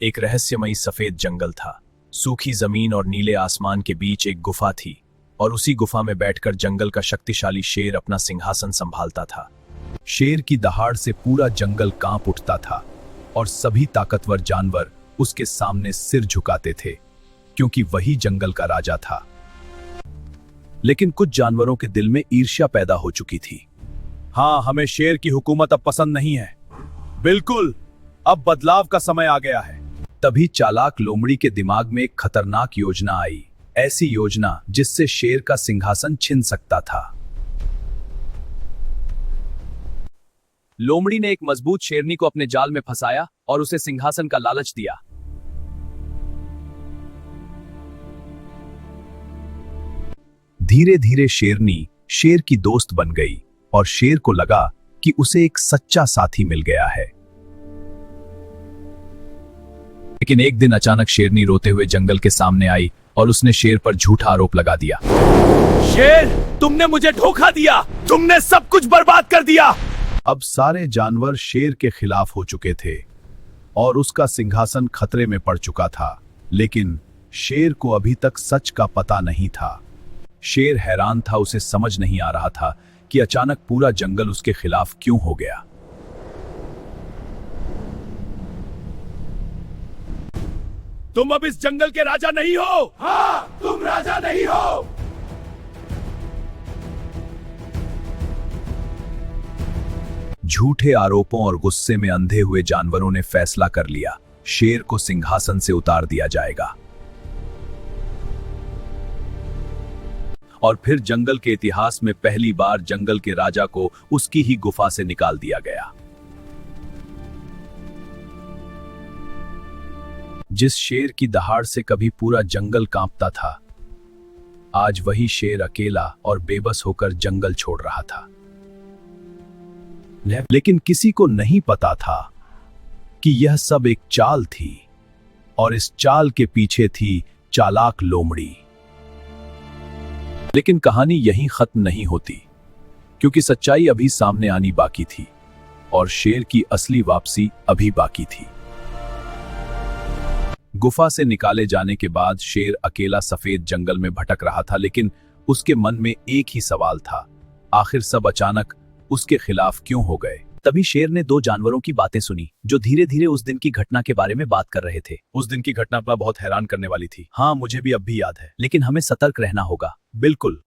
एक रहस्यमयी सफेद जंगल था। सूखी जमीन और नीले आसमान के बीच एक गुफा थी और उसी गुफा में बैठकर जंगल का शक्तिशाली शेर अपना सिंहासन संभालता था। शेर की दहाड़ से पूरा जंगल कांप उठता था और सभी ताकतवर जानवर उसके सामने सिर झुकाते थे, क्योंकि वही जंगल का राजा था। लेकिन कुछ जानवरों के दिल में ईर्ष्या पैदा हो चुकी थी। हाँ, हमें शेर की हुकूमत अब पसंद नहीं है। बिल्कुल, अब बदलाव का समय आ गया है। तभी चालाक लोमड़ी के दिमाग में एक खतरनाक योजना आई, ऐसी योजना जिससे शेर का सिंहासन छिन सकता था। लोमड़ी ने एक मजबूत शेरनी को अपने जाल में फंसाया और उसे सिंहासन का लालच दिया। धीरे धीरे शेरनी शेर की दोस्त बन गई और शेर को लगा कि उसे एक सच्चा साथी मिल गया है। लेकिन एक दिन अचानक शेरनी रोते हुए जंगल के सामने आई और उसने शेर पर झूठा आरोप लगा दिया। शेर, तुमने मुझे धोखा दिया, तुमने सब कुछ बर्बाद कर दिया। अब सारे जानवर शेर के खिलाफ हो चुके थे और उसका सिंहासन खतरे में पड़ चुका था। लेकिन शेर को अभी तक सच का पता नहीं था। शेर हैरान था, उसे समझ नहीं आ रहा था कि अचानक पूरा जंगल उसके खिलाफ क्यों हो गया। तुम अब इस जंगल के राजा नहीं हो। हाँ, तुम राजा नहीं हो। झूठे आरोपों और गुस्से में अंधे हुए जानवरों ने फैसला कर लिया, शेर को सिंहासन से उतार दिया जाएगा। और फिर जंगल के इतिहास में पहली बार जंगल के राजा को उसकी ही गुफा से निकाल दिया गया। जिस शेर की दहाड़ से कभी पूरा जंगल कांपता था, आज वही शेर अकेला और बेबस होकर जंगल छोड़ रहा था। लेकिन किसी को नहीं पता था कि यह सब एक चाल थी और इस चाल के पीछे थी चालाक लोमड़ी। लेकिन कहानी यहीं खत्म नहीं होती, क्योंकि सच्चाई अभी सामने आनी बाकी थी और शेर की असली वापसी अभी बाकी थी। गुफा से निकाले जाने के बाद शेर अकेला सफेद जंगल में भटक रहा था, लेकिन उसके मन में एक ही सवाल था, आखिर सब अचानक उसके खिलाफ क्यों हो गए। तभी शेर ने दो जानवरों की बातें सुनी जो धीरे धीरे उस दिन की घटना के बारे में बात कर रहे थे। उस दिन की घटना बहुत हैरान करने वाली थी। हाँ, मुझे भी अब भी याद है, लेकिन हमें सतर्क रहना होगा। बिल्कुल,